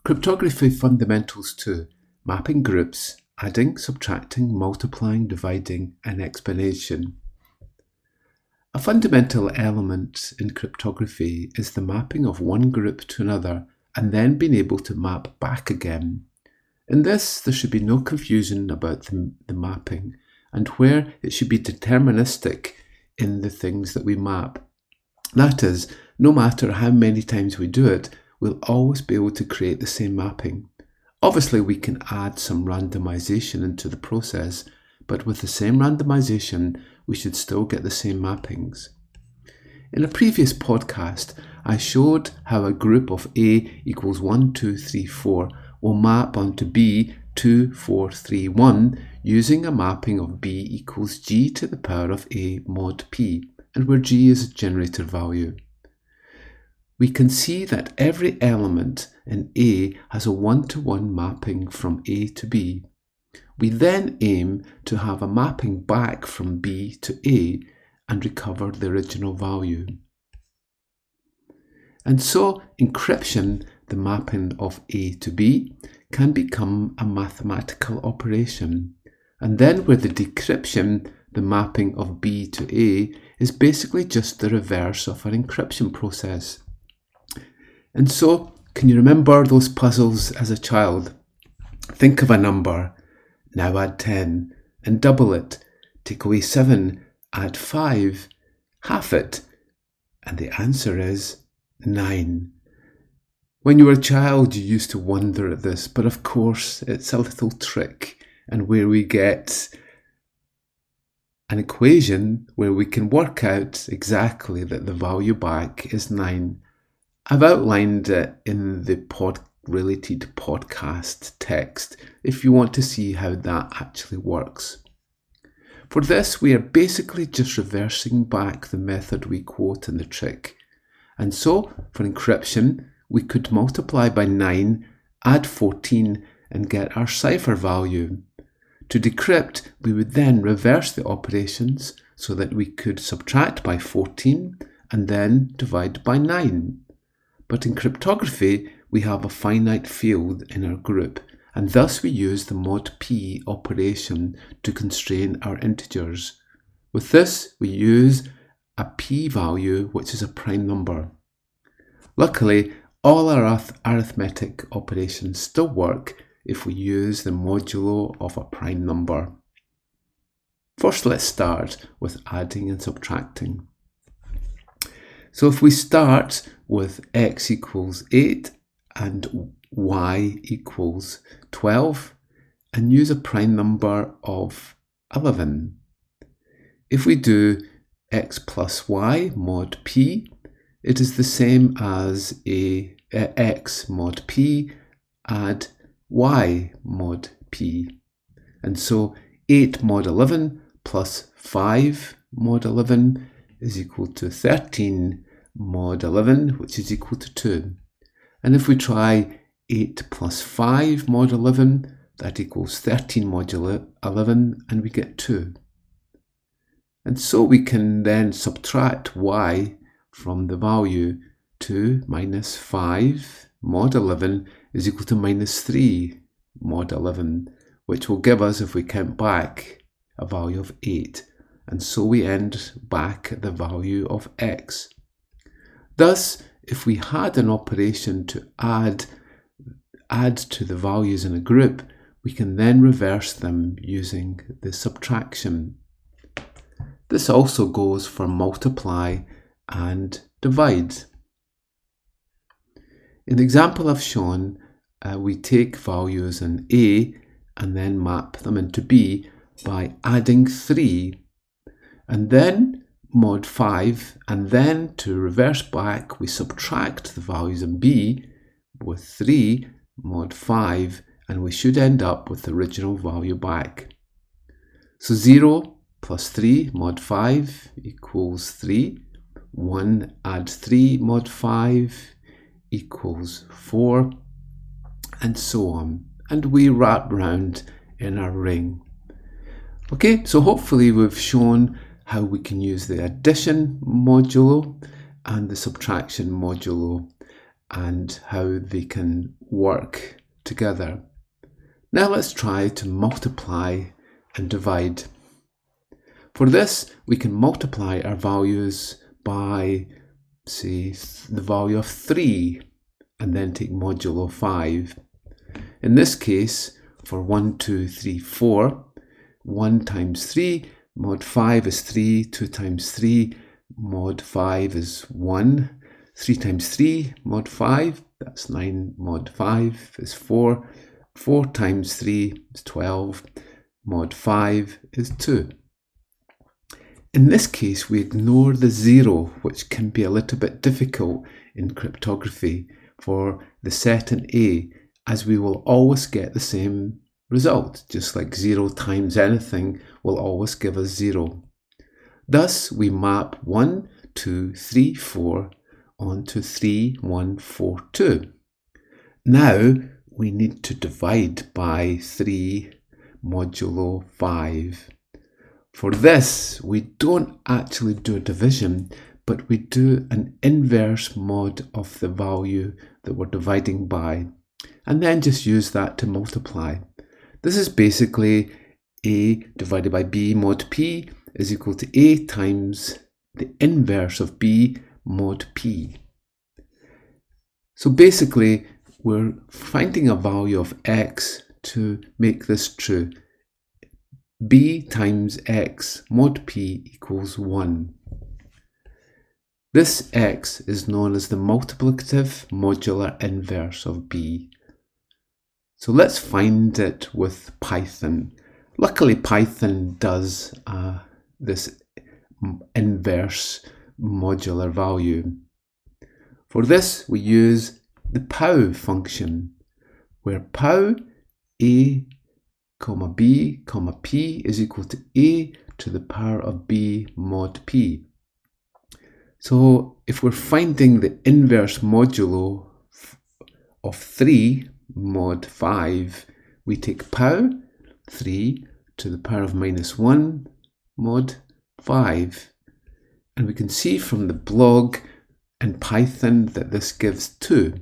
Cryptography Fundamentals 2, Mapping Groups, Adding, Subtracting, Multiplying, Dividing, and Explanation. A fundamental element in cryptography is the mapping of one group to another and then being able to map back again. In this, there should be no confusion about the mapping and where it should be deterministic in the things that we map. That is, no matter how many times we do it, we'll always be able to create the same mapping. Obviously, we can add some randomization into the process, but with the same randomization, we should still get the same mappings. In a previous podcast, I showed how a group of A equals 1, 2, 3, 4 will map onto B 2, 4, 3, 1 using a mapping of B equals G to the power of A mod P, and where G is a generator value. We can see that every element in A has a one-to-one mapping from A to B. We then aim to have a mapping back from B to A and recover the original value. And so encryption, the mapping of A to B, can become a mathematical operation. And then with the decryption, the mapping of B to A is basically just the reverse of an encryption process. And so, can you remember those puzzles as a child? Think of a number, now add 10, and double it. Take away 7, add 5, half it, and the answer is 9. When you were a child, you used to wonder at this, but of course, it's a little trick, and where we get an equation where we can work out exactly that the value back is 9. I've outlined it in the related podcast text if you want to see how that actually works. For this, we are basically just reversing back the method we quote in the trick. And so, for encryption, we could multiply by 9, add 14, and get our cipher value. To decrypt, we would then reverse the operations so that we could subtract by 14 and then divide by 9. But in cryptography, we have a finite field in our group, and thus we use the mod P operation to constrain our integers. With this, we use a P value, which is a prime number. Luckily, all our arithmetic operations still work if we use the modulo of a prime number. First, let's start with adding and subtracting. So if we start with x equals 8 and y equals 12 and use a prime number of 11. If we do x plus y mod p, it is the same as x mod p add y mod p. And so 8 mod 11 plus 5 mod 11 is equal to 13 mod 11, which is equal to 2. And if we try 8 plus 5 mod 11, that equals 13 mod 11, and we get 2. And so we can then subtract y from the value. 2 minus 5 mod 11 is equal to minus 3 mod 11, which will give us, if we count back, a value of 8. And so we end back at the value of x. Thus, if we had an operation to add to the values in a group, we can then reverse them using the subtraction. This also goes for multiply and divide. In the example I've shown, we take values in A and then map them into B by adding 3 and then mod 5, and then to reverse back we subtract the values in B with 3 mod 5, and we should end up with the original value back. So 0 plus 3 mod 5 equals 3, 1 add 3 mod 5 equals 4, and so on, and we wrap round in our ring. Okay, so hopefully we've shown how we can use the addition modulo and the subtraction modulo and how they can work together. Now let's try to multiply and divide. For this, we can multiply our values by, say, the value of 3 and then take modulo 5. In this case, for 1, 2, 3, 4, 1 times 3, mod 5 is 3, 2 times 3, mod 5 is 1, 3 times 3, mod 5, that's 9, mod 5 is 4, 4 times 3 is 12, mod 5 is 2. In this case, we ignore the 0, which can be a little bit difficult in cryptography for the set in A, as we will always get the same result, just like 0 times anything will always give us 0. Thus, we map 1, 2, 3, 4 onto 3, 1, 4, 2. Now, we need to divide by 3 modulo 5. For this, we don't actually do a division, but we do an inverse mod of the value that we're dividing by, and then just use that to multiply. This is basically A divided by B mod P is equal to A times the inverse of B mod P. So basically, we're finding a value of x to make this true. B times x mod P equals 1. This x is known as the multiplicative modular inverse of B. So let's find it with Python. Luckily, Python does this inverse modular value. For this, we use the pow function, where pow A, B, P is equal to A to the power of B mod P. So if we're finding the inverse modulo of 3 mod 5, we take pow 3 to the power of minus 1 mod 5. And we can see from the blog in Python that this gives 2.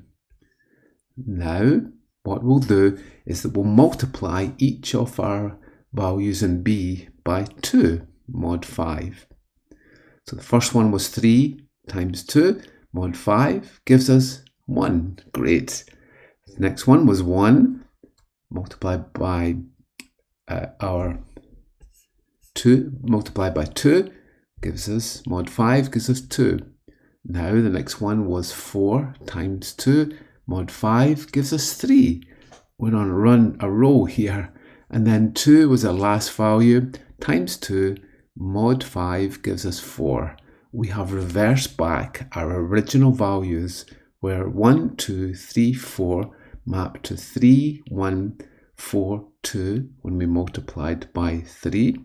Now, what we'll do is that we'll multiply each of our values in B by 2 mod 5. So the first one was 3 times 2 mod 5 gives us 1. Great. The next one was 1 multiplied by our 2 multiplied by 2 gives us mod 5 gives us 2. Now the next one was 4 times 2 mod 5 gives us 3. We're on a row here. And then 2 was our last value times 2 mod 5 gives us 4. We have reversed back our original values where 1, 2, 3, 4 map to 3, 1, 4, 2 when we multiplied by 3.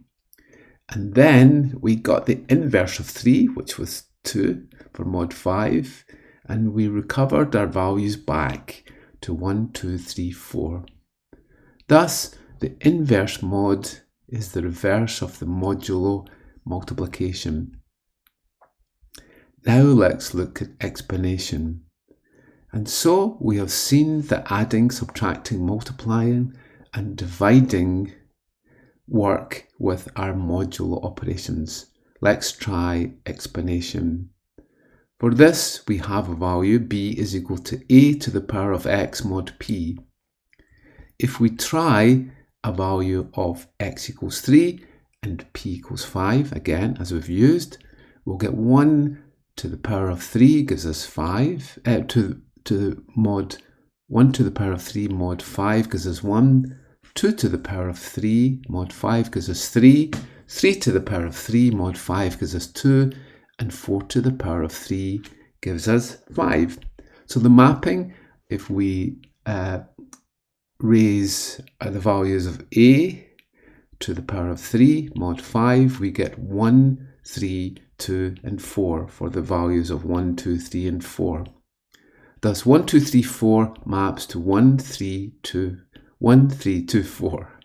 And then we got the inverse of 3, which was 2 for mod 5. And we recovered our values back to 1, 2, 3, 4. Thus, the inverse mod is the reverse of the modulo multiplication. Now let's look at explanation. And so we have seen that adding, subtracting, multiplying and dividing work with our modulo operations. Let's try explanation. For this, we have a value b is equal to a to the power of x mod p. If we try a value of x equals 3 and p equals 5, again, as we've used, we'll get 1 to the power of 3 gives us 5, to mod 1 to the power of 3 mod 5 gives us 1, 2 to the power of 3 mod 5 gives us 3, 3 to the power of 3 mod 5 gives us 2, and 4 to the power of 3 gives us 5. So the mapping, if we raise the values of a to the power of 3 mod 5, we get 1, 3, 2, and 4 for the values of 1, 2, 3, and 4. Thus 1, 2, 3, 4 maps to 1, 3, 2, 1, 3, 2, 4.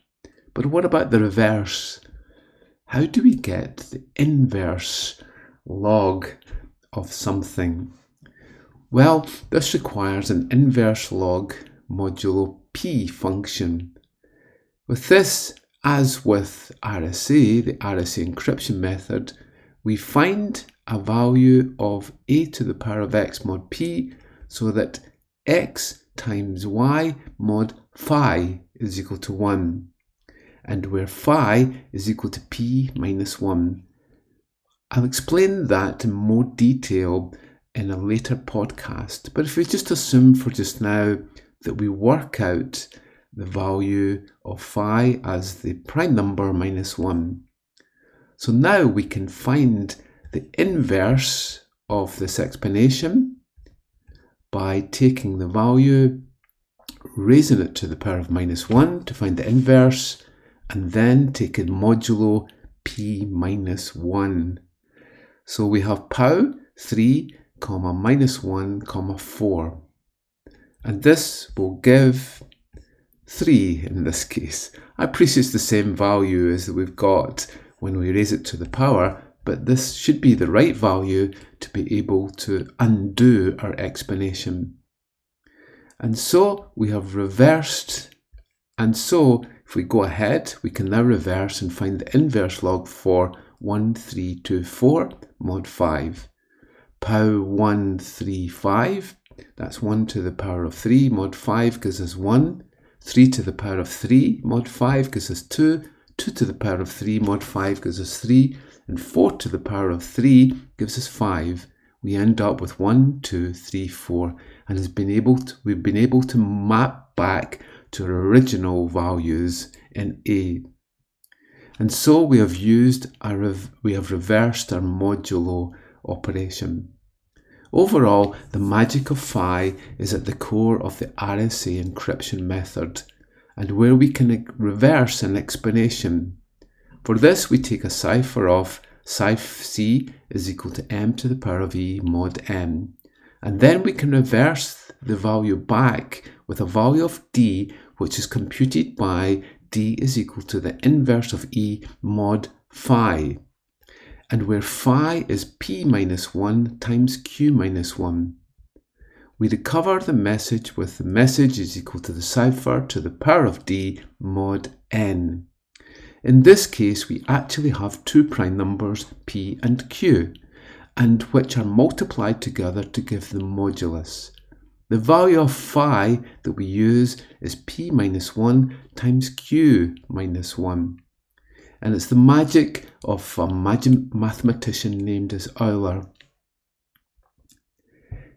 But what about the reverse? How do we get the inverse log of something? Well, this requires an inverse log modulo p function. With this, as with RSA, the RSA encryption method, we find a value of a to the power of x mod p so that x times y mod phi is equal to 1, and where phi is equal to p minus 1. I'll explain that in more detail in a later podcast, but if we just assume for just now that we work out the value of phi as the prime number minus 1. So now we can find the inverse of this explanation by taking the value, raising it to the power of minus 1 to find the inverse, and then taking modulo p minus 1. So we have pow 3, minus 1, 4. And this will give 3 in this case. I appreciate it's the same value as that we've got when we raise it to the power, but this should be the right value to be able to undo our explanation. And so we have reversed, and so if we go ahead, we can now reverse and find the inverse log for 1324 mod 5. Pow 135, that's 1 to the power of 3 mod 5 gives us 1. 3 to the power of 3 mod 5 gives us 2. 2 to the power of 3 mod 5 gives us 3. And 4 to the power of 3 gives us 5. We end up with 1, 2, 3, 4, and we've been able to map back to our original values in A. And so we have reversed our modulo operation. Overall, the magic of phi is at the core of the RSA encryption method, and where we can reverse an explanation. For this, we take a cipher of psi c is equal to m to the power of e mod n, and then we can reverse the value back with a value of d, which is computed by d is equal to the inverse of e mod phi, and where phi is p minus 1 times q minus 1. We recover the message with the message is equal to the cipher to the power of d mod n. In this case, we actually have two prime numbers, p and q, and which are multiplied together to give the modulus. The value of phi that we use is p minus 1 times q minus 1. And it's the magic of a mathematician named as Euler.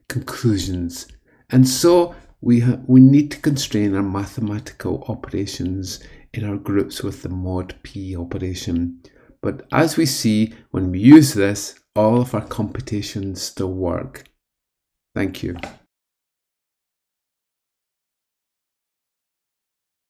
Conclusions. And so we need to constrain our mathematical operations in our groups with the mod p operation. But as we see, when we use this, all of our computations still work. Thank you.